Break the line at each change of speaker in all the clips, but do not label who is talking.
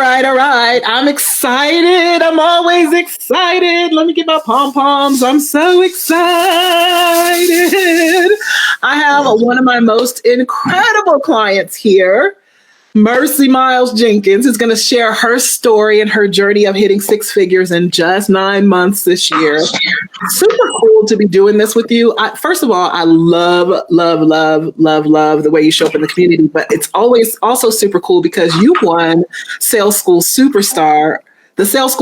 all right. I'm excited. I'm always excited. Let me get my pom-poms. I'm so excited. I have one of my most incredible clients here. Mercy Miles Jenkins is going to share her story and her journey of hitting six figures in just 9 months this year. Super cool to be doing this with you. First of all, I love the way you show up in the community, but it's always also super cool because you won the Sales School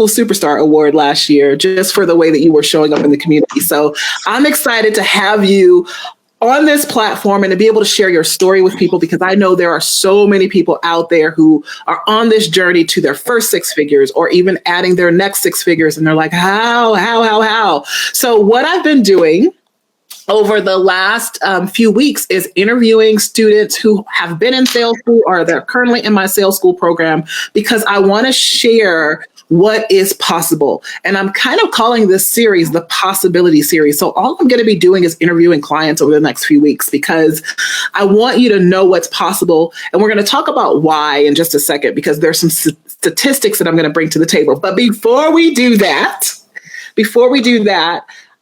Superstar Award last year just for the way that you were showing up in the community. So I'm excited to have you on this platform and to be able to share your story with people, because I know there are so many people out there who are on this journey to their first six figures or even adding their next six figures. And they're like, how? So what I've been doing over the last few weeks is interviewing students who have been in sales school or they're currently in my sales school program, because I want to share what is possible. And I'm kind of calling this series the possibility series. So all I'm going to be doing is interviewing clients over the next few weeks, because I want you to know what's possible. And we're going to talk about why in just a second, because there's some statistics that I'm going to bring to the table. But before we do that,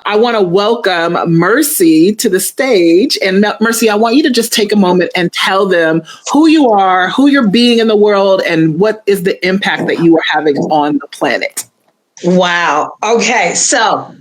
I want to welcome Mercy to the stage. And Mercy, I want you to just take a moment and tell them who you are, who you're being in the world, and what is the impact that you are having on the planet.
Wow. Okay. So,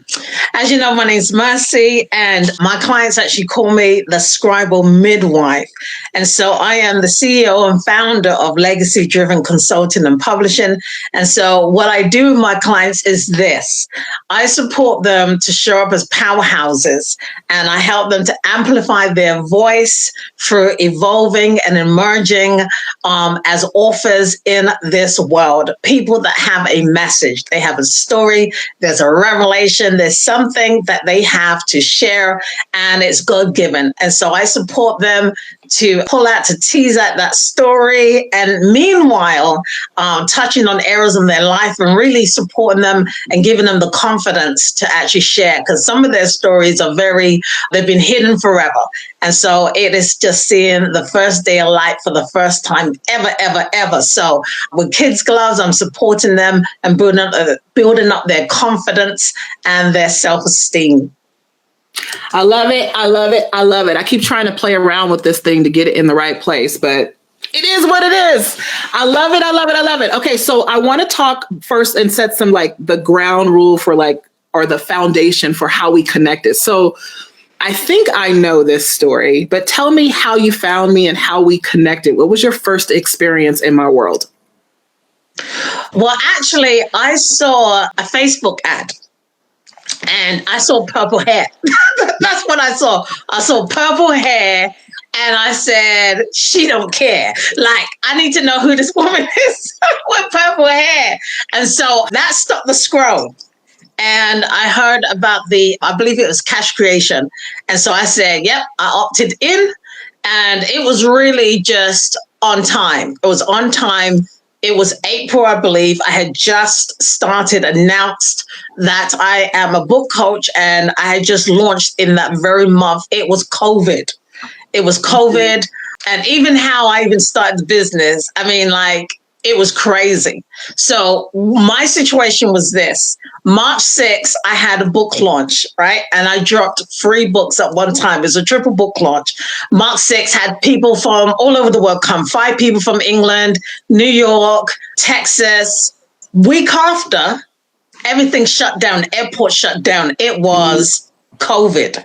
as you know, my name's Mercy, and my clients actually call me the scribal midwife. And so I am the CEO and founder of Legacy Driven Consulting and Publishing. And so what I do with my clients is this. I support them to show up as powerhouses, and I help them to amplify their voice through evolving and emerging as authors in this world. People that have a message, they have a story, there's a revelation, there's something that they have to share, and it's God-given. And so I support them to tease out that story, and meanwhile, touching on areas in their life and really supporting them and giving them the confidence to actually share, because some of their stories are they've been hidden forever. And so it is just seeing the first day of light for the first time ever. So with kids' gloves, I'm supporting them and building up their confidence and their self-esteem.
I love it. I keep trying to play around with this thing to get it in the right place, but it is what it is. I love it. Okay, so I want to talk first and set some the ground rule for or the foundation for how we connected. So I think I know this story, but tell me how you found me and how we connected. What was your first experience in my world?
Well, actually, I saw a Facebook ad. And I saw purple hair. That's what I saw. I saw purple hair, and I said, she don't care. I need to know who this woman is with purple hair. And so that stopped the scroll. And I heard about I believe it was cash creation. And so I said, yep, I opted in. And it was really just on time. It was on time. It was April, I believe. I had just announced that I am a book coach, and I had just launched in that very month. It was COVID. And even how I even started the business, it was crazy. So my situation was this. March 6th, I had a book launch, right? And I dropped 3 books at one time. It was a triple book launch. March 6th had people from all over the world come. 5 people from England, New York, Texas. Week after, everything shut down. Airport shut down. It was COVID.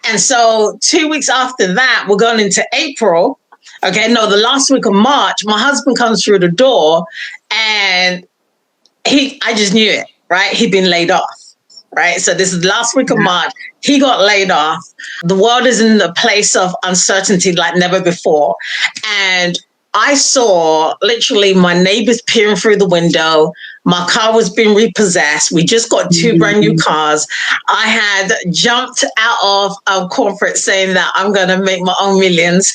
And so 2 weeks after that, we're going into April. Okay, no, the last week of March, my husband comes through the door, and I just knew it, right? He'd been laid off, right? So this is the last week of March. He got laid off. The world is in a place of uncertainty like never before. And I saw literally my neighbors peering through the window. My car was being repossessed. We just got 2 brand new cars. I had jumped out of corporate saying that I'm going to make my own millions.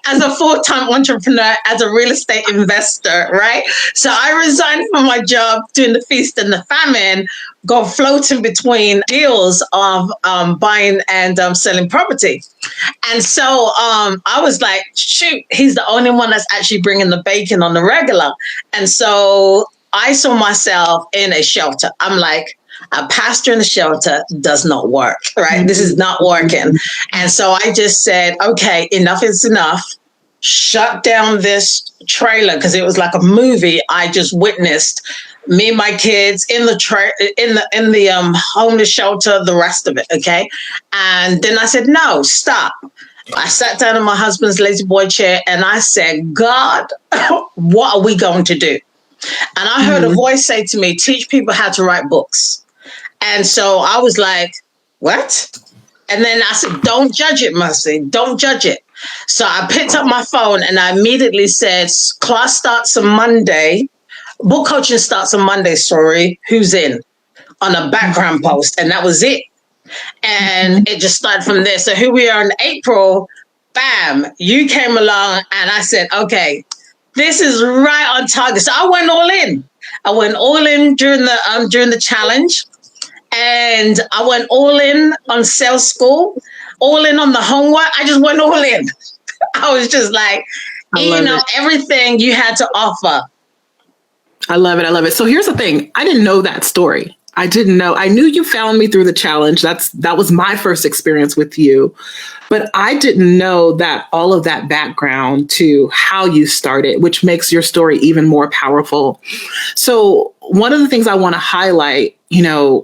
as a full-time entrepreneur, as a real estate investor, right? So I resigned from my job during the feast and the famine, go floating between deals of buying and selling property. And so I was like, shoot, he's the only one that's actually bringing the bacon on the regular. And so I saw myself in a shelter. I'm like, a pastor in a shelter does not work, right? This is not working. And so I just said, okay, enough is enough. Shut down this trailer, because it was like a movie I just witnessed. Me and my kids in the homeless shelter, the rest of it, okay? And then I said, no, stop. I sat down in my husband's lazy boy chair and I said, God, what are we going to do? And I heard a voice say to me, teach people how to write books. And so I was like, what? And then I said, don't judge it, Mercy. Don't judge it. So I picked up my phone and I immediately said, class starts on Monday. Book coaching starts on Monday, sorry. Who's in? On a background post. And that was it. And it just started from there. So here we are in April. Bam, you came along and I said, okay, this is right on target. So I went all in. I went all in during the challenge. And I went all in on sales school, all in on the homework. I just went all in. I was just like, everything you had to offer.
I love it. I love it. So here's the thing. I didn't know that story. I didn't know. I knew you found me through the challenge. That was my first experience with you. But I didn't know that all of that background to how you started, which makes your story even more powerful. So one of the things I want to highlight,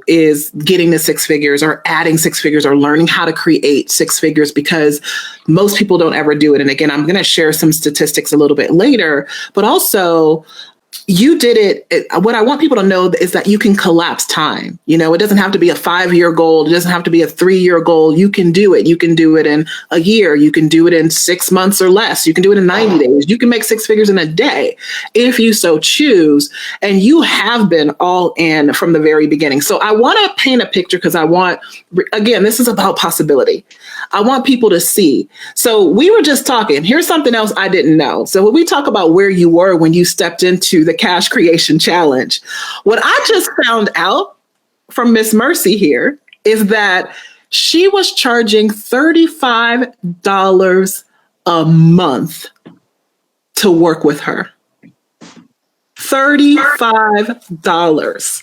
is getting to six figures or adding six figures or learning how to create six figures, because most people don't ever do it. And again, I'm going to share some statistics a little bit later, but also you did it. What I want people to know is that you can collapse time. It doesn't have to be a 5-year goal. It doesn't have to be a 3-year goal. You can do it. You can do it in a year. You can do it in 6 months or less. You can do it in 90 days. You can make six figures in a day if you so choose. And you have been all in from the very beginning. So I want to paint a picture because again, this is about possibility. I want people to see. So we were just talking. Here's something else I didn't know. So when we talk about where you were when you stepped into the Cash Creation Challenge, what I just found out from Miss Mercy here is that she was charging $35 a month to work with her. $35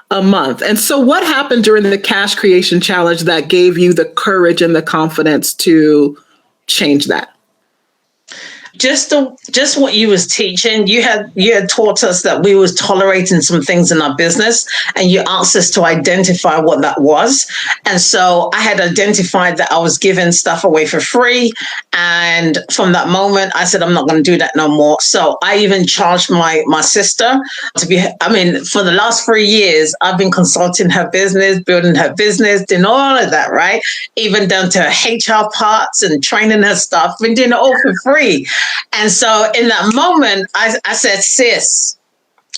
a month. And so what happened during the Cash Creation Challenge that gave you the courage and the confidence to change that?
Just what you was teaching, you had taught us that we was tolerating some things in our business, and you asked us to identify what that was. And so I had identified that I was giving stuff away for free. And from that moment, I said, I'm not going to do that no more. So I even charged my sister for the last 3 years, I've been consulting her business, building her business, doing all of that, right? Even down to HR parts and training her stuff, been doing it all for free. And so in that moment, I said, sis,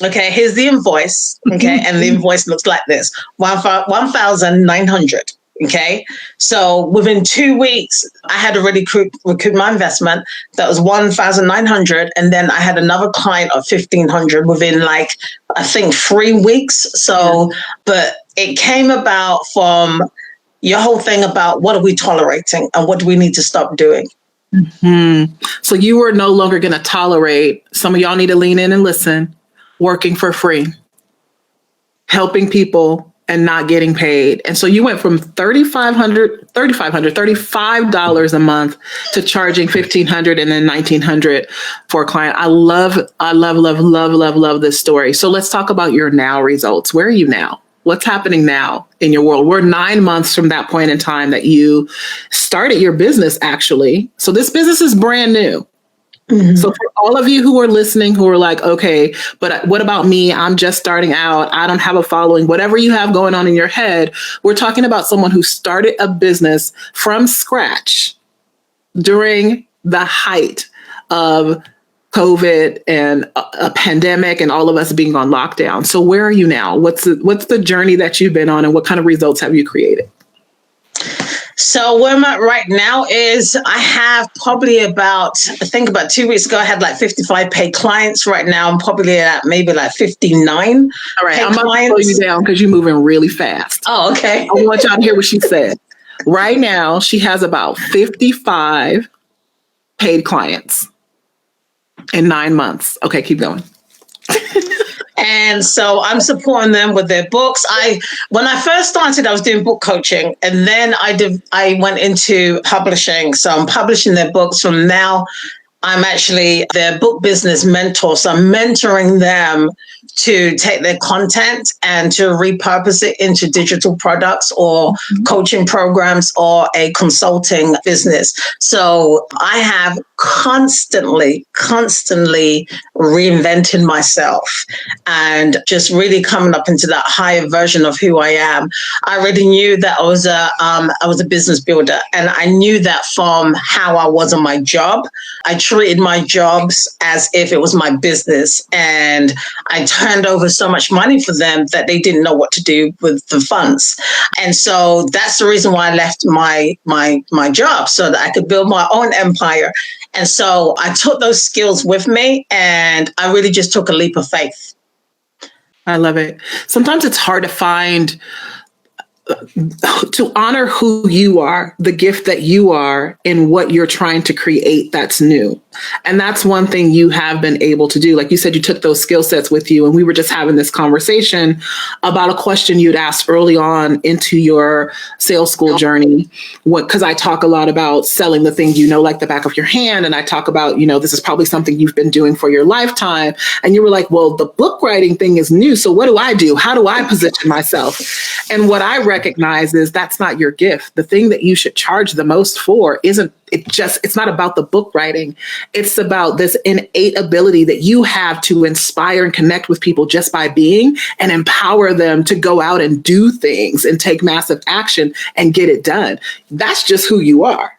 okay, here's the invoice. Okay. And the invoice looks like this, 1,900. Okay. So within 2 weeks, I had already recouped my investment. That was 1,900. And then I had another client of 1,500 within I think 3 weeks. So, but it came about from your whole thing about what are we tolerating and what do we need to stop doing?
Mm-hmm. So you were no longer going to tolerate, some of y'all need to lean in and listen, working for free, helping people and not getting paid. And so you went from $35 a month to charging $1,500 and then $1,900 for a client. I love this story. So let's talk about your now results. Where are you now? What's happening now in your world? We're 9 months from that point in time that you started your business, actually. So this business is brand new. Mm-hmm. So for all of you who are listening, who are like, okay, but what about me? I'm just starting out. I don't have a following. Whatever you have going on in your head, we're talking about someone who started a business from scratch during the height of COVID and a pandemic and all of us being on lockdown. So where are you now? What's the journey that you've been on and what kind of results have you created?
So where I'm at right now is I have probably I think about 2 weeks ago, I had like 55 paid clients. Right now, I'm probably at maybe like 59
All right,
paid
I'm going to slow you
clients.
down because you're moving really fast.
Oh, okay.
I want y'all to hear what she said. Right now, she has about 55 paid clients in 9 months. Okay, keep going.
And so I'm supporting them with their books. When I first started, I was doing book coaching, and then I went into publishing. So I'm publishing their books. From now, I'm actually their book business mentor. So I'm mentoring them to take their content and to repurpose it into digital products or coaching programs or a consulting business. So I have constantly reinventing myself and just really coming up into that higher version of who I am. I already knew that I was a business builder, and I knew that from how I was on my job. I treated my jobs as if it was my business, and I turned over so much money for them that they didn't know what to do with the funds. And so that's the reason why I left my job, so that I could build my own empire. And so I took those skills with me, and I really just took a leap of faith.
I love it. Sometimes it's hard to find, to honor who you are, the gift that you are, and what you're trying to create that's new. And that's one thing you have been able to do. Like you said, you took those skill sets with you. And we were just having this conversation about a question you'd asked early on into your sales school journey. Because I talk a lot about selling the thing you know like the back of your hand. And I talk about, this is probably something you've been doing for your lifetime. And you were like, well, the book writing thing is new. So what do I do? How do I position myself? And what I recognize is that's not your gift. The thing that you should charge the most for it's not about the book writing. It's about this innate ability that you have to inspire and connect with people just by being, and empower them to go out and do things and take massive action and get it done. That's just who you are.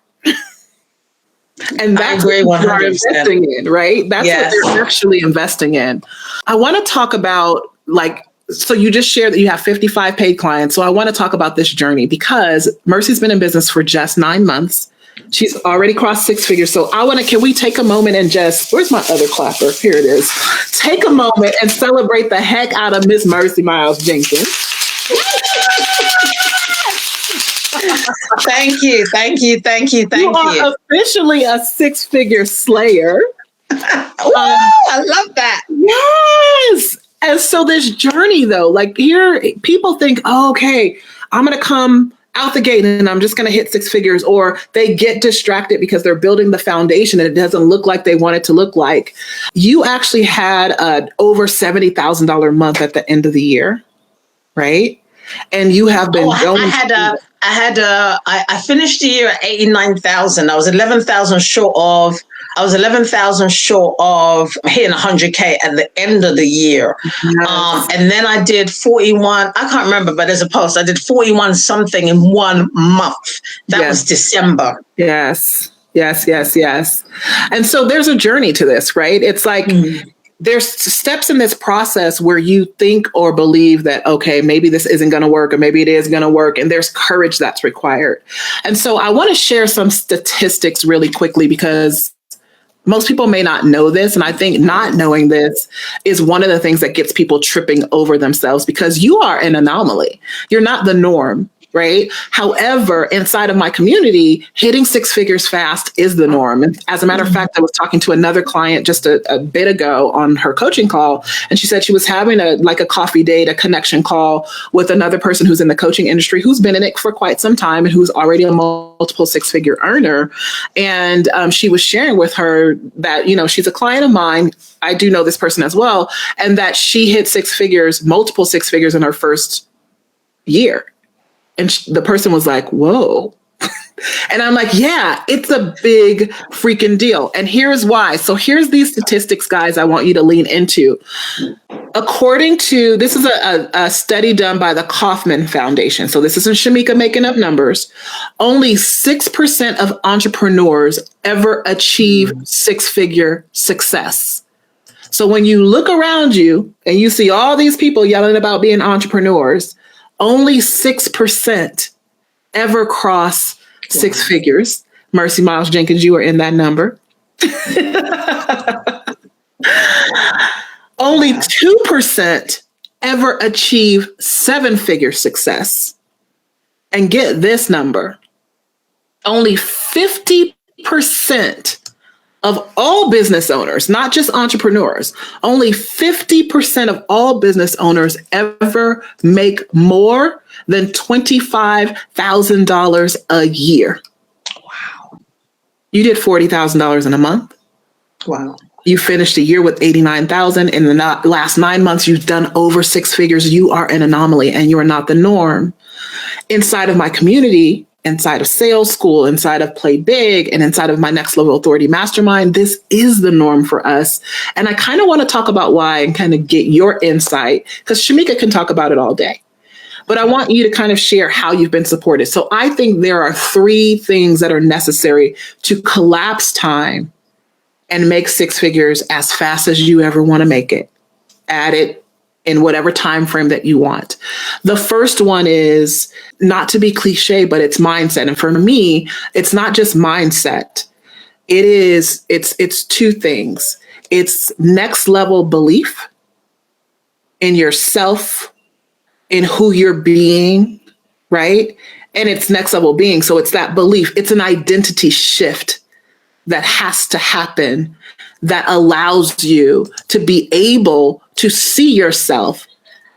And that's what you are investing in, right? That's what you're actually investing in. I want to talk about, so you just shared that you have 55 paid clients. So I want to talk about this journey, because Mercy's been in business for just 9 months. She's already crossed 6 figures. So can we take a moment and where's my other clapper? Here it is. Take a moment and celebrate the heck out of Miss Mercy Miles Jenkins.
Thank you.
You are officially a 6-figure slayer.
I love that.
Yes. And so this journey, though, here, people think, oh, okay, I'm going to come out the gate and I'm just going to hit 6 figures, or they get distracted because they're building the foundation and it doesn't look like they want it to look like. You actually had over $70,000 month at the end of the year, right? And you have been going.
I finished the year at 89,000. I was 11,000 short of hitting 100K at the end of the year. Yes. And then I did 41. I can't remember, but there's a post. I did 41 something in 1 month. That was December.
Yes. And so there's a journey to this, right? It's like, there's steps in this process where you think or believe that, okay, maybe this isn't going to work, or maybe it is going to work. And there's courage that's required. And so I want to share some statistics really quickly, because most people may not know this. And I think not knowing this is one of the things that gets people tripping over themselves, because you are an anomaly. You're not the norm. Right. However, inside of my community, hitting 6 figures fast is the norm. And as a matter of fact, I was talking to another client just a bit ago on her coaching call, and she said she was having a coffee date, a connection call with another person who's in the coaching industry, who's been in it for quite some time and who's already a multiple 6-figure earner. And she was sharing with her that, she's a client of mine. I do know this person as well. And that she hit 6 figures, multiple 6 figures in her first year. And the person was like, whoa. And I'm like, yeah, it's a big freaking deal. And here's why. So here's these statistics, guys, I want you to lean into. According to, this is a study done by the Kauffman Foundation. So this isn't Shamika making up numbers. Only 6% of entrepreneurs ever achieve 6-figure success. So when you look around you and you see all these people yelling about being entrepreneurs, only 6% ever cross six figures. Mercy Miles Jenkins, you are in that number. Only 2% ever achieve seven-figure success. And get this number. Only 50% of all business owners, not just entrepreneurs, only 50% of all business owners ever make more than $25,000 a year.
Wow.
You did $40,000 in a month.
Wow.
You finished a year with 89,000. In the last 9 months, you've done over six figures. You are an anomaly and you are not the norm. Inside of my community, inside of sales school, inside of Play Big, and inside of my Next Level Authority Mastermind, this is the norm for us. And I kind of want to talk about why and kind of get your insight, because Shamika can talk about it all day. But I want you to kind of share how you've been supported. So I think there are three things that are necessary to collapse time and make six figures as fast as you ever want to make it. Add it in whatever time frame that you want. The first one is, not to be cliche, but it's mindset. And for me, it's not just mindset. It's two things. It's next level belief in yourself, in who you're being, right? And it's next level being. So it's that belief. It's an identity shift that has to happen that allows you to be able to see yourself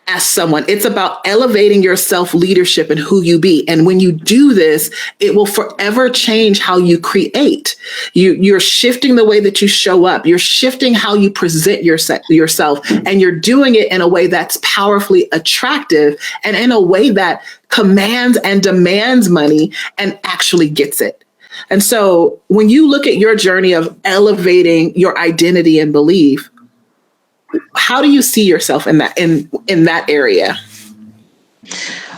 as someone. It's about elevating your self-leadership and who you be. And when you do this, it will forever change how you create. You're shifting the way that you show up. You're shifting how you present yourself. And you're doing it in a way that's powerfully attractive and in a way that commands and demands money and actually gets it. And so when you look at your journey of elevating your identity and belief, how do you see yourself in that area?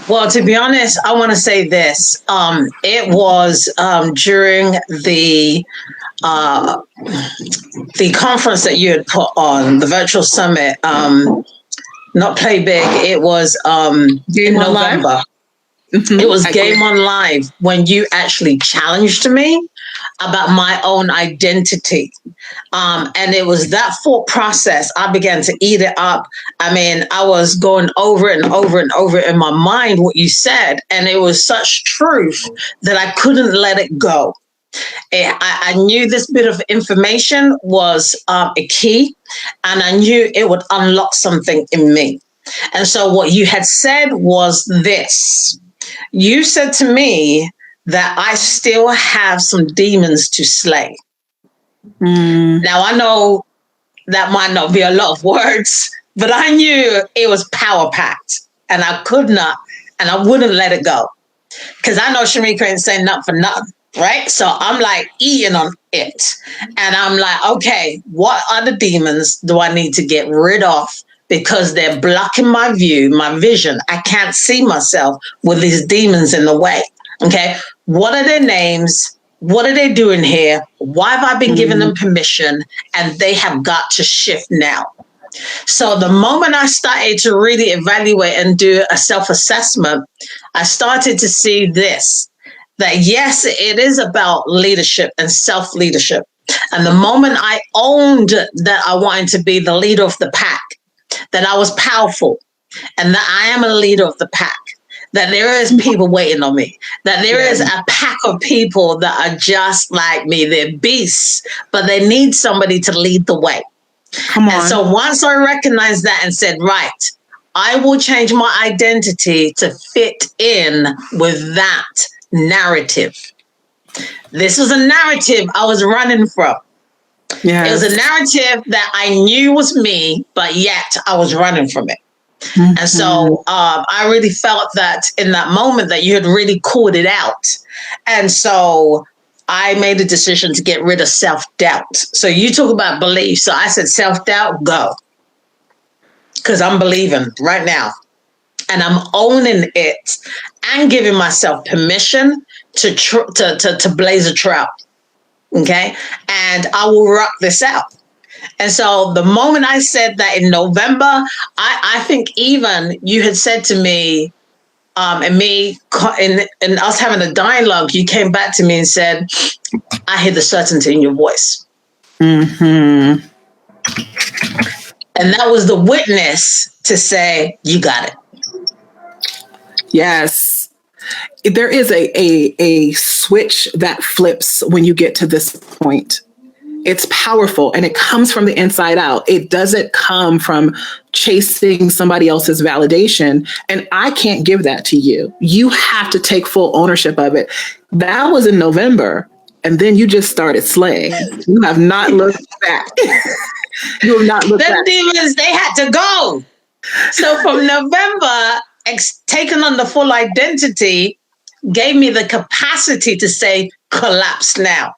Well, to be honest, I want to say this. It was during the conference that you had put on, the virtual summit, not Play Big. It was in November. Mm-hmm. It was Game On Live when you actually challenged me about my own identity. And it was that thought process. I began to eat it up. I mean, I was going over and over and over in my mind what you said. And it was such truth that I couldn't let it go. I knew this bit of information was a key, and I knew it would unlock something in me. And so what you had said was this. You said to me that I still have some demons to slay. Now, I know that might not be a lot of words, but I knew it was power-packed, and I could not, and I wouldn't let it go. Because I know Shamika ain't saying nothing for nothing, right? So I'm like eating on it. And I'm like, okay, what other demons do I need to get rid of? Because they're blocking my view, my vision. I can't see myself with these demons in the way. Okay. What are their names? What are they doing here? Why have I been giving them permission? And they have got to shift now. So the moment I started to really evaluate and do a self-assessment, I started to see this, that yes, it is about leadership and self-leadership. And the moment I owned that I wanted to be the leader of the pack, that I was powerful, and that I am a leader of the pack, that there is people waiting on me, that there is a pack of people that are just like me. They're beasts, but they need somebody to lead the way. Come on. And so once I recognized that and said, right, I will change my identity to fit in with that narrative. This was a narrative I was running from. Yes. It was a narrative that I knew was me, but yet I was running from it. Mm-hmm. And so I really felt that in that moment that you had really called it out. And so I made a decision to get rid of self-doubt. So you talk about belief. So I said, self-doubt, go. Because I'm believing right now. And I'm owning it and giving myself permission to blaze a trail. Okay. And I will rock this out. And so the moment I said that in November, I think even you had said to me, and me and us having a dialogue, you came back to me and said, I hear the certainty in your voice.
Mm-hmm.
And that was the witness to say, you got it.
Yes. There is a switch that flips when you get to this point. It's powerful and it comes from the inside out. It doesn't come from chasing somebody else's validation. And I can't give that to you. You have to take full ownership of it. That was in November. And then you just started slaying. You have not looked back. You have not looked back.
The demons, they had to go. So from November, taking on the full identity gave me the capacity to say, collapse now.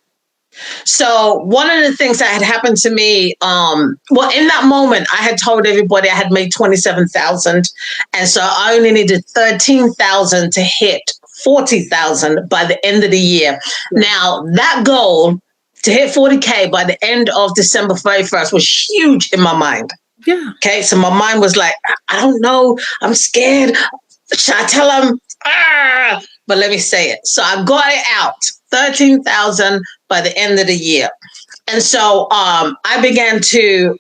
So one of the things that had happened to me, in that moment, I had told everybody I had made 27,000. And so I only needed 13,000 to hit 40,000 by the end of the year. Now, that goal to hit 40K by the end of December 31st was huge in my mind.
Yeah.
Okay. So my mind was like, I don't know. I'm scared. Should I tell them? But let me say it. So I got it out, 13,000 by the end of the year. And so I began to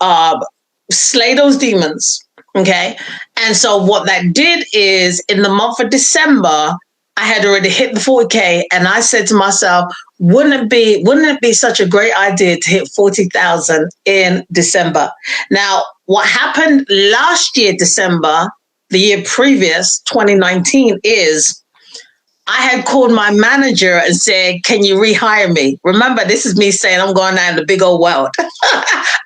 slay those demons. Okay. And so what that did is in the month of December, I had already hit the 40K. And I said to myself, wouldn't it be such a great idea to hit 40,000 in December? Now, what happened last year, December, the year previous, 2019, is I had called my manager and said, can you rehire me? Remember, this is me saying I'm going out in the big old world.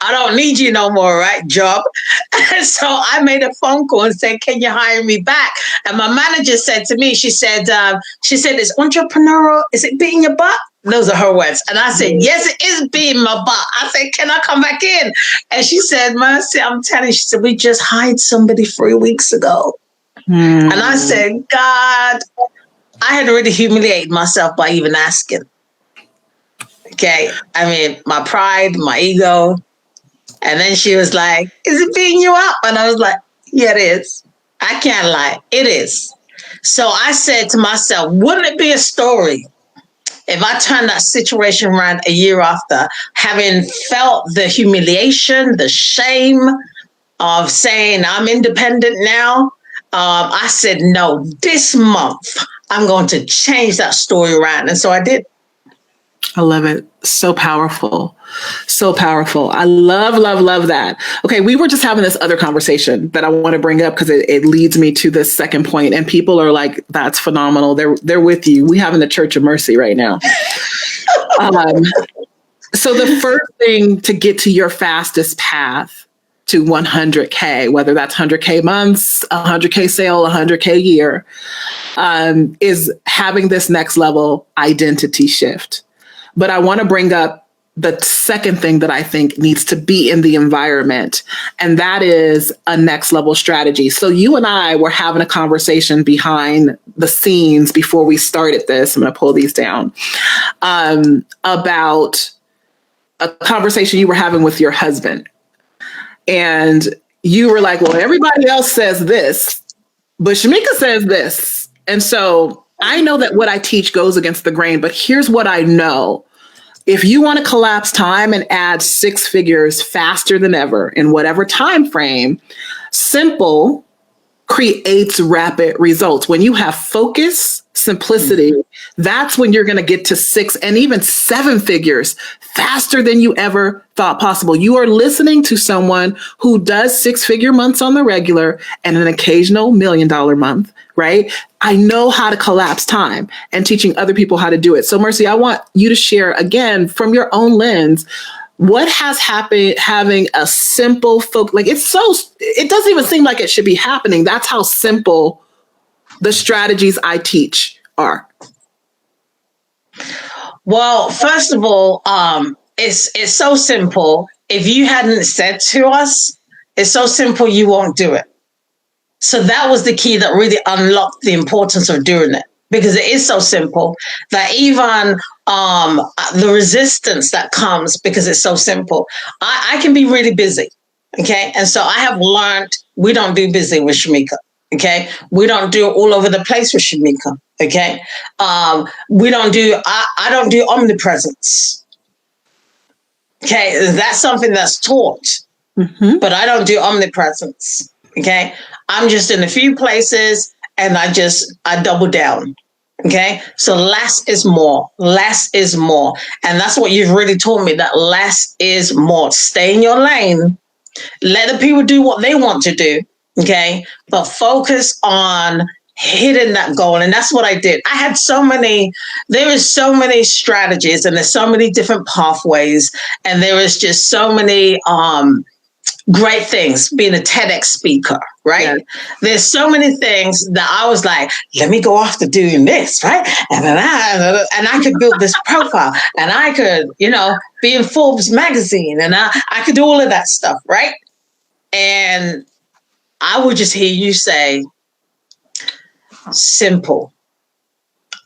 I don't need you no more, right, job? And so I made a phone call and said, can you hire me back? And my manager said to me, she said, is entrepreneurial, is it beating your butt? Those are her words. And I said, yes, it is beating my butt. I said, can I come back in? And she said, Mercy, I'm telling you, she said, we just hired somebody 3 weeks ago. And I said, God, I had already humiliated myself by even asking. Okay. I mean, my pride, my ego. And then she was like, is it beating you up? And I was like, yeah, it is. I can't lie. It is. So I said to myself, wouldn't it be a story if I turned that situation around a year after, having felt the humiliation, the shame of saying I'm independent now? I said, no, this month, I'm going to change that story around. And so I did.
I love it. So powerful. So powerful. I love that. Okay. We were just having this other conversation that I want to bring up because it leads me to this second point. And people are like, that's phenomenal. They're with you. We have in the Church of Mercy right now. So the first thing to get to your fastest path to 100K, whether that's 100K months, 100K sale, 100K year, is having this next level identity shift. But I want to bring up the second thing that I think needs to be in the environment, and that is a next level strategy. So you and I were having a conversation behind the scenes before we started this. I'm going to pull these down, about a conversation you were having with your husband. And you were like, well, everybody else says this, but Shamika says this. And so I know that what I teach goes against the grain, but here's what I know. If you want to collapse time and add 6 figures faster than ever in whatever time frame, simple creates rapid results. When you have focus, simplicity, that's when you're going to get to 6 and even 7 figures faster than you ever thought possible. You are listening to someone who does 6-figure months on the regular and an occasional $1 million month, right? I know how to collapse time and teaching other people how to do it. So Mercy, I want you to share again from your own lens, what has happened having a simple focus? Like it doesn't even seem like it should be happening. That's how simple the strategies I teach are.
Well, first of all, it's so simple. If you hadn't said to us, it's so simple, you won't do it. So that was the key that really unlocked the importance of doing it, because it is so simple that even the resistance that comes because it's so simple. I can be really busy. Okay. And so I have learned we don't do busy with Shamika. Okay. We don't do it all over the place with Shamika. Okay. I don't do omnipresence. Okay. That's something that's taught, but I don't do omnipresence. Okay. I'm just in a few places and I double down. Okay. So less is more. Less is more. And that's what you've really taught me, that less is more. Stay in your lane. Let the people do what they want to do. Okay. But focus on hitting that goal. And that's what I did. There is so many strategies and there's so many different pathways. And there is just so many, great things, being a TEDx speaker, right? Yes. There's so many things that I was like, let me go after doing this, right? And then I could build this profile and I could, be in Forbes magazine and I could do all of that stuff, right? And I would just hear you say, simple.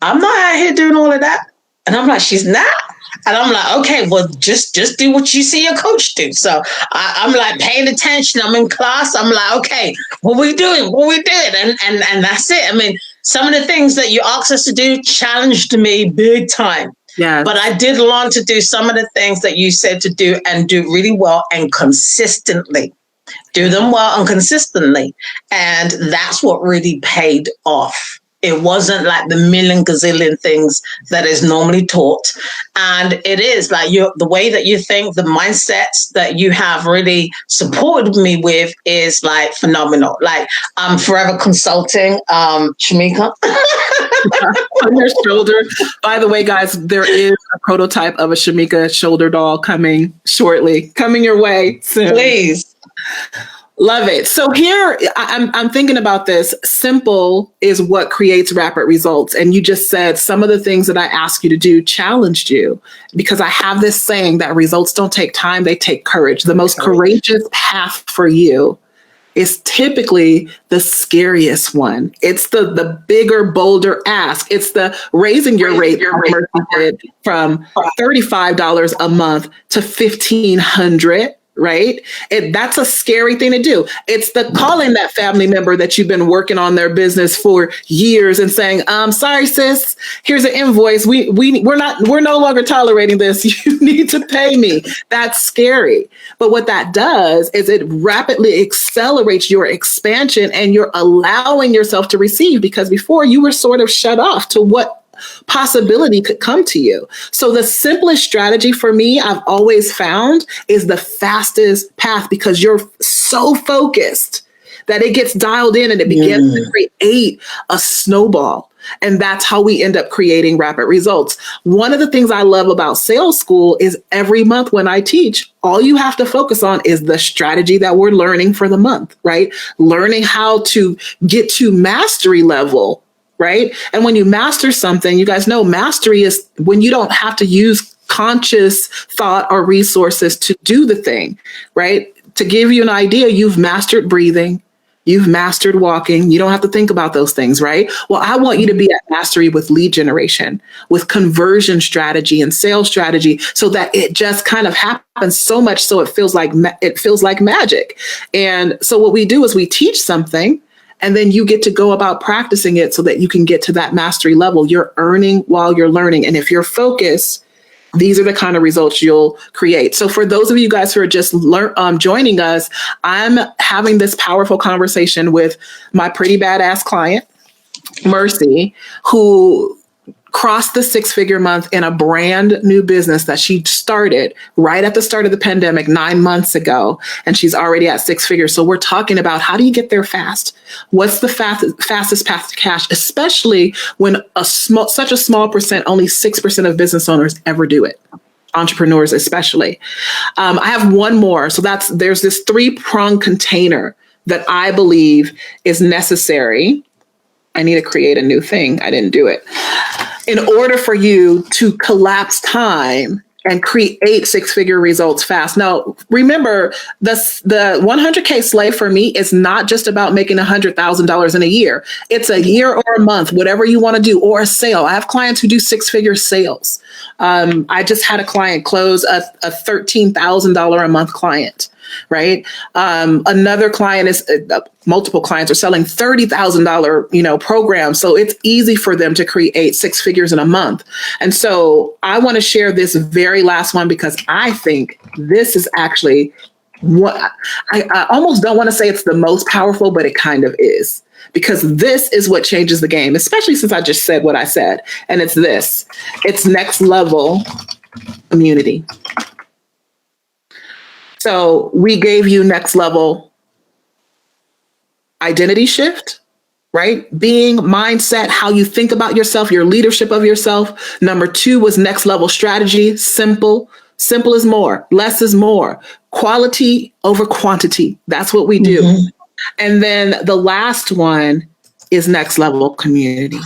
I'm not out here doing all of that. And I'm like, she's not. And I'm like, okay, well, just do what you see your coach do. So I'm like paying attention. I'm in class. I'm like, okay, what we doing? And that's it. I mean, some of the things that you asked us to do challenged me big time. Yeah. But I did learn to do some of the things that you said to do and do really well and consistently. Do them well and consistently. And that's what really paid off. It wasn't like the million gazillion things that is normally taught. And it is like the way that you think, the mindsets that you have really supported me with is like phenomenal. Like I'm forever consulting, Shamika.
On your shoulder. By the way, guys, there is a prototype of a Shamika shoulder doll coming shortly, coming your way soon.
Please.
Love it. So here, I'm thinking about this. Simple is what creates rapid results. And you just said some of the things that I asked you to do challenged you, because I have this saying that results don't take time, they take courage. The most courageous path for you is typically the scariest one. It's the bigger, bolder ask. It's the raising your rate from $35 a month to $1,500. Right? That's a scary thing to do. It's the calling that family member that you've been working on their business for years and saying, sorry, sis, here's an invoice. We're no longer tolerating this. You need to pay me. That's scary. But what that does is it rapidly accelerates your expansion and you're allowing yourself to receive, because before you were sort of shut off to what possibility could come to you. So the simplest strategy for me, I've always found, is the fastest path, because you're so focused that it gets dialed in and it begins to create a snowball. And that's how we end up creating rapid results. One of the things I love about sales school is every month when I teach, all you have to focus on is the strategy that we're learning for the month, right? Learning how to get to mastery level. Right. And when you master something, you guys know mastery is when you don't have to use conscious thought or resources to do the thing. Right. To give you an idea, you've mastered breathing. You've mastered walking. You don't have to think about those things. Right. Well, I want you to be at mastery with lead generation, with conversion strategy and sales strategy, so that it just kind of happens so much so it feels like magic. And so what we do is we teach something, and then you get to go about practicing it so that you can get to that mastery level. You're earning while you're learning. And if you're focused, these are the kind of results you'll create. So for those of you guys who are just joining us, I'm having this powerful conversation with my pretty badass client, Mercy, who crossed the six-figure month in a brand new business that she started right at the start of the pandemic 9 months ago. And she's already at six figures. So we're talking about, how do you get there fast? What's the fastest path to cash, especially when such a small percent, only 6% of business owners ever do it. Entrepreneurs, especially. I have one more. So there's this 3-pronged container that I believe is necessary. I need to create a new thing. I didn't do it. In order for you to collapse time and create six-figure results fast. Now, remember, the 100K slave for me is not just about making $100,000 in a year. It's a year or a month, whatever you want to do, or a sale. I have clients who do six-figure sales. I just had a client close a $13,000 a month client. right? Another client is multiple clients are selling $30,000, programs. So it's easy for them to create six figures in a month. And so I want to share this very last one because I think this is actually what I almost don't want to say it's the most powerful, but it kind of is. Because this is what changes the game, especially since I just said what I said. And it's this. It's next level community. So we gave you next level identity shift, right? Being, mindset, how you think about yourself, your leadership of yourself. Number 2 was next level strategy. Simple. Simple is more. Less is more. Quality over quantity. That's what we do. Mm-hmm. And then the last one is next level community.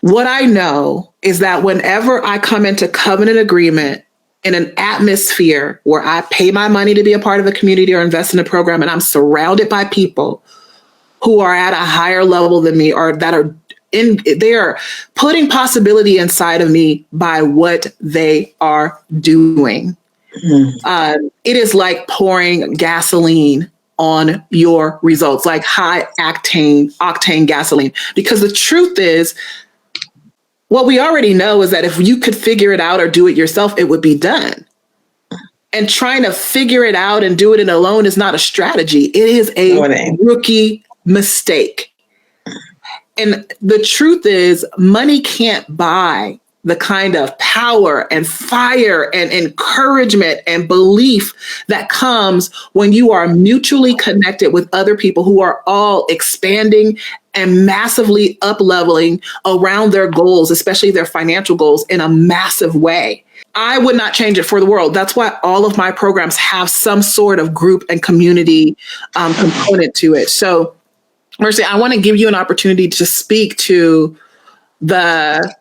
What I know is that whenever I come into covenant agreement in an atmosphere where I pay my money to be a part of a community or invest in a program, and I'm surrounded by people who are at a higher level than me or that are they are putting possibility inside of me by what they are doing. Mm-hmm. It is like pouring gasoline on your results, like high octane gasoline. Because the truth is, what we already know is that if you could figure it out or do it yourself, it would be done. And trying to figure it out and do it alone is not a strategy. It is a rookie mistake. And the truth is, money can't buy the kind of power and fire and encouragement and belief that comes when you are mutually connected with other people who are all expanding and massively up-leveling around their goals, especially their financial goals, in a massive way. I would not change it for the world. That's why all of my programs have some sort of group and community component to it. So, Mercy, I want to give you an opportunity to speak to the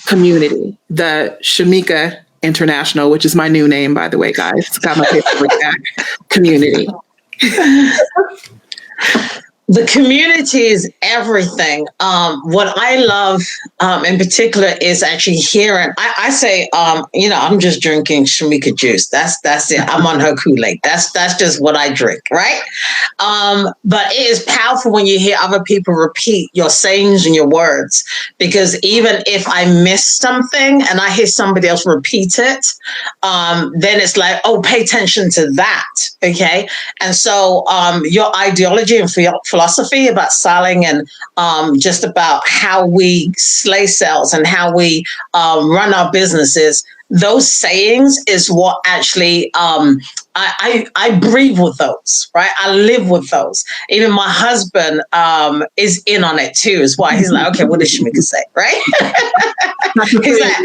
community, the Shamika International, which is my new name, by the way, guys. It's got my paperwork back. Community.
The community is everything. What I love in particular is actually hearing, I say, I'm just drinking Shamika juice. That's it. I'm on her Kool-Aid. That's just what I drink, right? But it is powerful when you hear other people repeat your sayings and your words, because even if I miss something and I hear somebody else repeat it, then it's like, oh, pay attention to that, okay? And so your ideology and philosophy about selling and just about how we slay sales and how we run our businesses, those sayings is what actually I breathe with those, right? I live with those. Even my husband is in on it too, is why he's like, okay, what does Shamika say, right? He's like,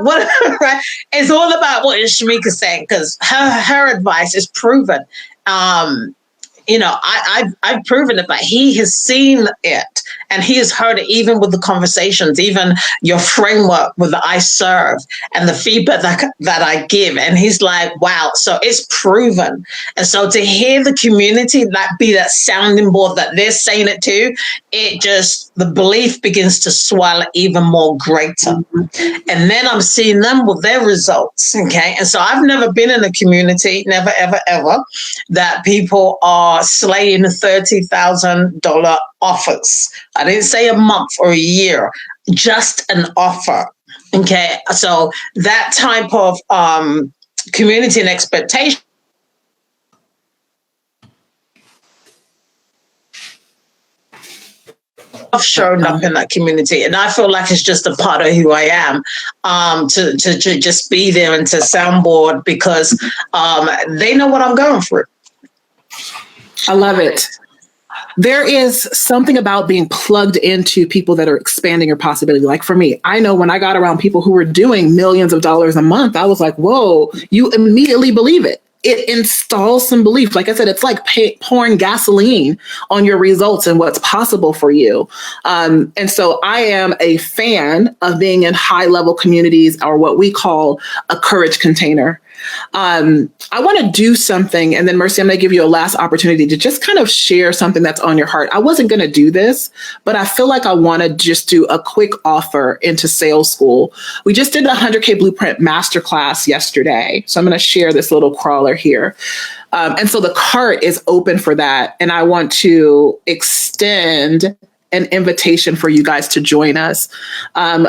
what, right? It's all about what is Shamika saying, because her advice is proven. I've proven it, but he has seen it and he has heard it even with the conversations, even your framework with the I serve and the feedback that I give. And he's like, wow, so it's proven. And so to hear the community be that sounding board that they're saying it to, the belief begins to swell even more greater. And then I'm seeing them with their results. Okay. And so I've never been in a community, never, ever, ever, that people are slaying $30,000 offers. I didn't say a month or a year, just an offer. Okay. So that type of community and expectation I've shown up in that community, and I feel like it's just a part of who I am, to just be there and to soundboard, because they know what I'm going through.
I love it. There is something about being plugged into people that are expanding your possibility. Like for me, I know when I got around people who were doing millions of dollars a month, I was like, whoa, you immediately believe it. It installs some belief. Like I said, it's like pouring gasoline on your results and what's possible for you. And so I am a fan of being in high level communities, or what we call a courage container. I want to do something. And then Mercy, I'm going to give you a last opportunity to just kind of share something that's on your heart. I wasn't going to do this, but I feel like I want to just do a quick offer into sales school. We just did the 100K Blueprint Masterclass yesterday. So I'm going to share this little crawler here. And so the cart is open for that. And I want to extend an invitation for you guys to join us.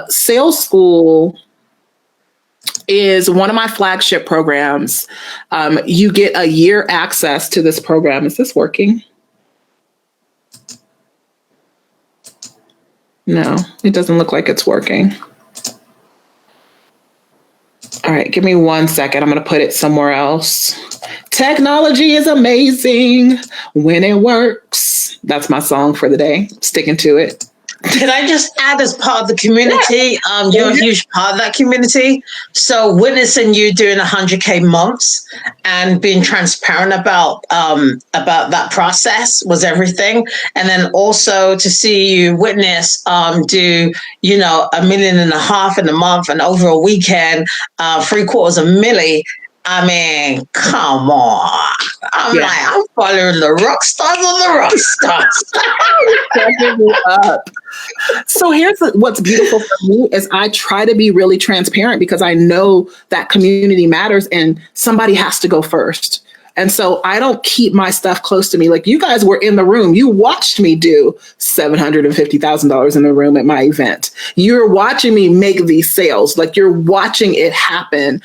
Sales School is one of my flagship programs. You get a year access to this program. Is this working? No, it doesn't look like it's working. All right, give me 1 second. I'm going to put it somewhere else. Technology is amazing when it works. That's my song for the day. Sticking to it.
Can I just add, as part of the community, you're a huge part of that community. So witnessing you doing 100K months and being transparent about that process was everything. And then also to see you witness do, $1.5 million in a month and over a weekend, $750,000. I mean, come on. I'm following the rock stars on the rock stars.
So here's what's beautiful for me is I try to be really transparent because I know that community matters and somebody has to go first. And so I don't keep my stuff close to me. Like, you guys were in the room. You watched me do $750,000 in the room at my event. You're watching me make these sales. Like, you're watching it happen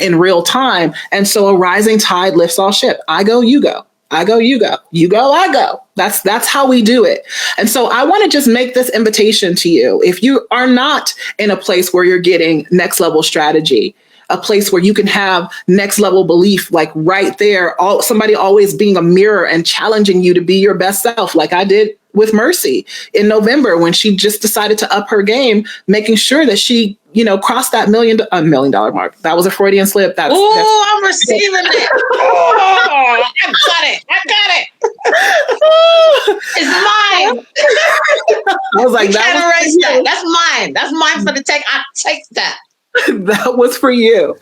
in real time. And so a rising tide lifts all ship. I go, you go. I go, you go. You go, I go. That's how we do it. And so I want to just make this invitation to you. If you are not in a place where you're getting next level strategy, a place where you can have next level belief, like right there, somebody always being a mirror and challenging you to be your best self, like I did with Mercy in November when she just decided to up her game, making sure that she, crossed that $1 million mark. That was a Freudian slip.
I'm receiving it. Oh, I got it. It's mine.
I was like,
you can't erase that. That's mine. That's mine for the take. I take that.
That was for you.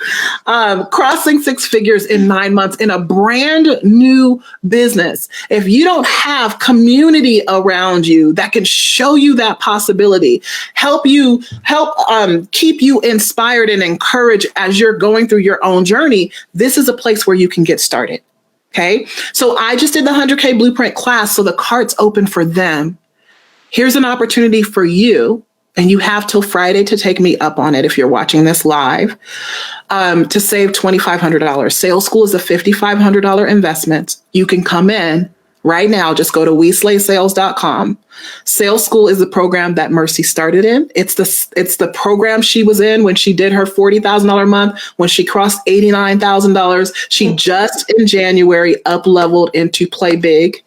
Crossing six figures in 9 months in a brand new business. If you don't have community around you that can show you that possibility, help keep you inspired and encouraged as you're going through your own journey, this is a place where you can get started. Okay. So I just did the 100K Blueprint class. So the cart's open for them. Here's an opportunity for you. And you have till Friday to take me up on it if you're watching this live, to save $2,500. Sales School is a $5,500 investment. You can come in right now. Just go to WeSlaySales.com. Sales School is the program that Mercy started in. It's the program she was in when she did her $40,000 a month, when she crossed $89,000. She just in January up-leveled into Play Big.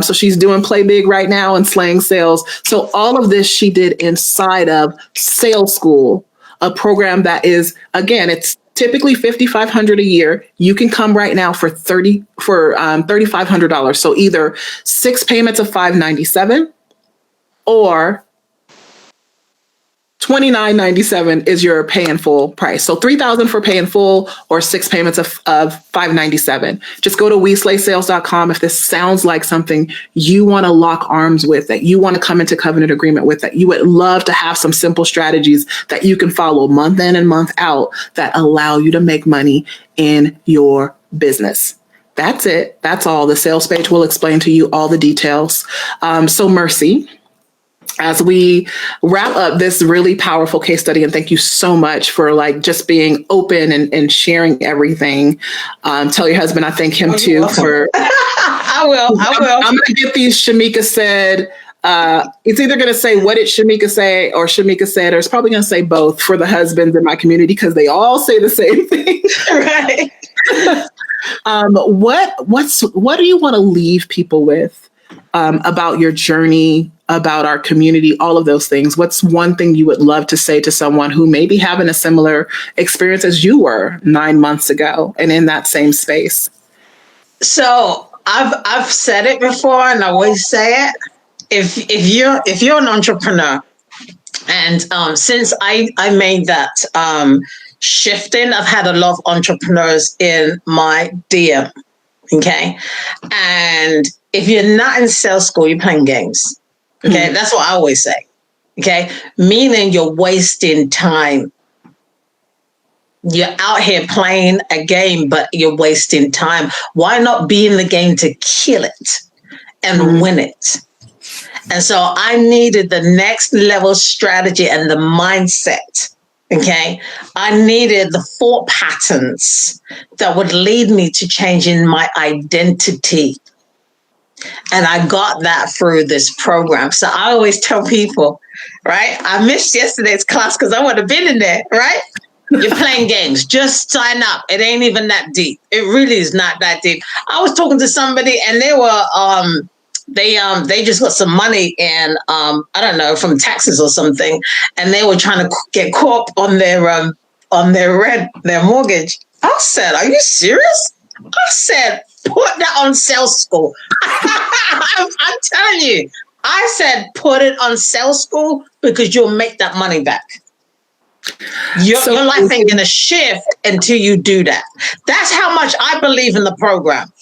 So she's doing Play Big right now and slaying sales. So all of this she did inside of Sales School, a program that is, again, it's typically $5,500 a year. You can come right now for $3,500. So either 6 payments of $597 or $29.97 is your pay in full price. So $3,000 for pay in full or 6 payments of $597. Just go to WeSlaySales.com if this sounds like something you want to lock arms with, that you want to come into covenant agreement with, that you would love to have some simple strategies that you can follow month in and month out that allow you to make money in your business. That's it. That's all. The sales page will explain to you all the details. So Mercy, as we wrap up this really powerful case study, and thank you so much for just being open and sharing everything. Tell your husband I thank him too for.
I will.
I'm going to get these Shamika said. It's either going to say what did Shamika say or Shamika said, or it's probably going to say both for the husbands in my community because they all say the same thing.
Right.
What do you want to leave people with about your journey, about our community, all of those things? What's one thing you would love to say to someone who may be having a similar experience as you were 9 months ago and in that same space?
So I've said it before and I always say it. If you're an entrepreneur, and since I made that shifting. I've had a lot of entrepreneurs in my DM. Okay. And if you're not in sales school, you're playing games. Okay. That's what I always say. Okay. Meaning you're wasting time. You're out here playing a game, but you're wasting time. Why not be in the game to kill it and win it? And so I needed the next level strategy and the mindset. Okay. I needed the thought patterns that would lead me to changing my identity. And I got that through this program. So I always tell people, right? I missed yesterday's class because I would have been in there, right? You're playing games. Just sign up. It ain't even that deep. It really is not that deep. I was talking to somebody and they were they just got some money in I don't know, from taxes or something, and they were trying to get caught on their rent, their mortgage. I said, "Are you serious?" I said, "Put that on sales school." I'm telling you. I said, "Put it on sales school because you'll make that money back." Your life ain't going to shift until you do that. That's how much I believe in the program.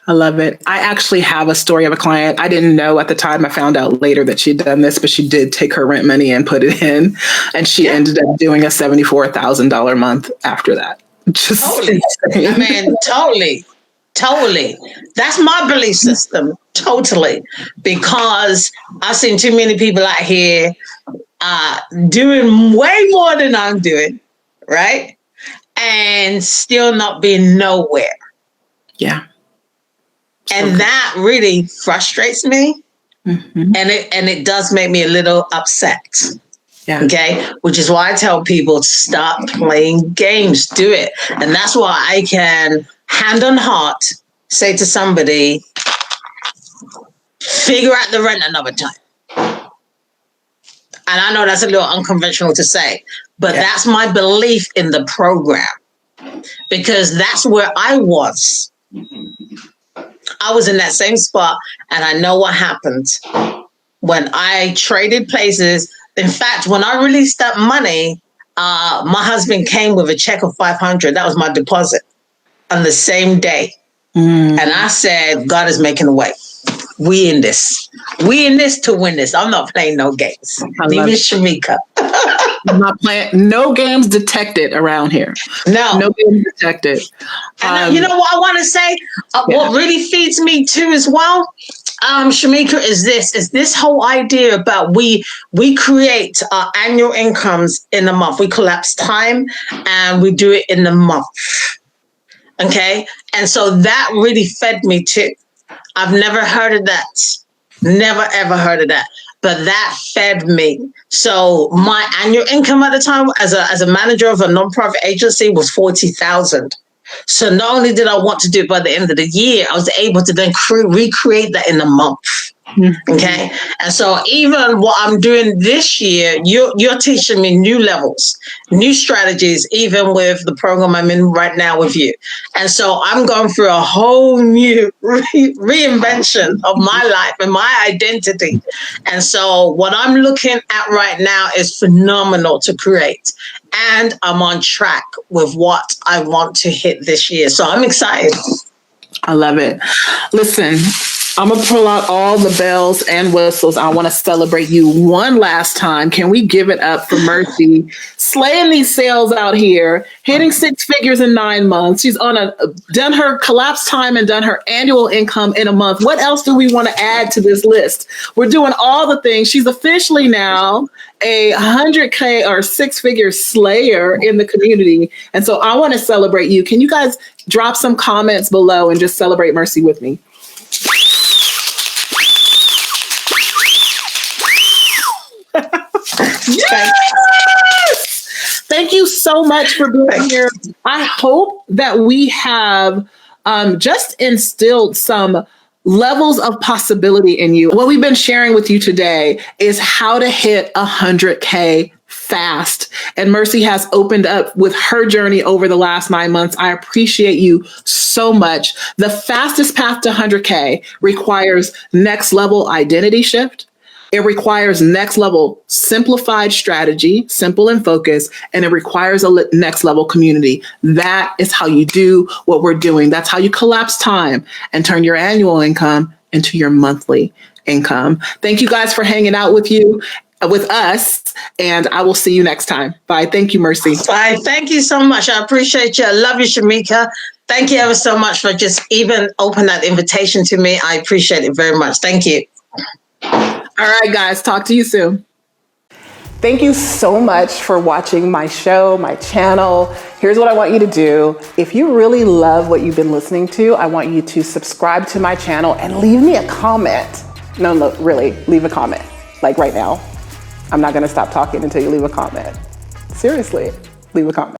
I love it. I actually have a story of a client. I didn't know at the time. I found out later that she'd done this, but she did take her rent money and put it in. And she ended up doing a $74,000 month after that. Just
totally. I mean, totally. That's my belief system. Totally. Because I've seen too many people out here doing way more than I'm doing, right? And still not being nowhere.
Yeah.
And that really frustrates me. And it does make me a little upset. Yeah. Okay. Which is why I tell people to stop playing games. Do it. And that's why I can, hand on heart, say to somebody, figure out the rent another time. And I know that's a little unconventional to say, but that's my belief in the program, because that's where I was. I was in that same spot, and I know what happened when I traded places. In fact, when I released that money, my husband came with a check of $500. That was my deposit on the same day. And I said, God is making a way. We in this. We in this to win this. I'm not playing no games. Even Shamika.
I'm not playing. No games detected around here. No games detected.
And you know what I want to say? What really feeds me too as well, Shamika, is this whole idea about we create our annual incomes in a month. We collapse time and we do it in the month. Okay? And so that really fed me too. I've never heard of that. Never, ever heard of that. But that fed me. So my annual income at the time as a manager of a nonprofit agency was $40,000. So not only did I want to do it by the end of the year, I was able to then recreate that in a month. Okay. And so even what I'm doing this year, you're teaching me new levels, new strategies, even with the program I'm in right now with you. And so I'm going through a whole new reinvention of my life and my identity. And so what I'm looking at right now is phenomenal to create. And I'm on track with what I want to hit this year. So I'm excited.
I love it. Listen, I'm going to pull out all the bells and whistles. I want to celebrate you one last time. Can we give it up for Mercy? Slaying these sales out here, hitting 6 figures in 9 months. She's done her collapse time and done her annual income in a month. What else do we want to add to this list? We're doing all the things. She's officially now a 100K or 6-figure slayer in the community. And so I want to celebrate you. Can you guys drop some comments below and just celebrate Mercy with me? Yes! Thank you so much for being here. I hope that we have just instilled some levels of possibility in you. What we've been sharing with you today is how to hit 100K fast. And Mercy has opened up with her journey over the last 9 months. I appreciate you so much. The fastest path to 100K requires next level identity shift, It requires next level simplified strategy, simple and focused, and it requires a next level community. That is how you do what we're doing. That's how you collapse time and turn your annual income into your monthly income. Thank you guys for hanging out with us, and I will see you next time. Bye. Thank you, Mercy.
Bye. Thank you so much. I appreciate you. I love you, Shamika. Thank you ever so much for just even open that invitation to me. I appreciate it very much. Thank you.
All right, guys. Talk to you soon.
Thank you so much for watching my show, my channel. Here's what I want you to do. If you really love what you've been listening to, I want you to subscribe to my channel and leave me a comment. No, really, leave a comment. Like right now. I'm not gonna stop talking until you leave a comment. Seriously, leave a comment.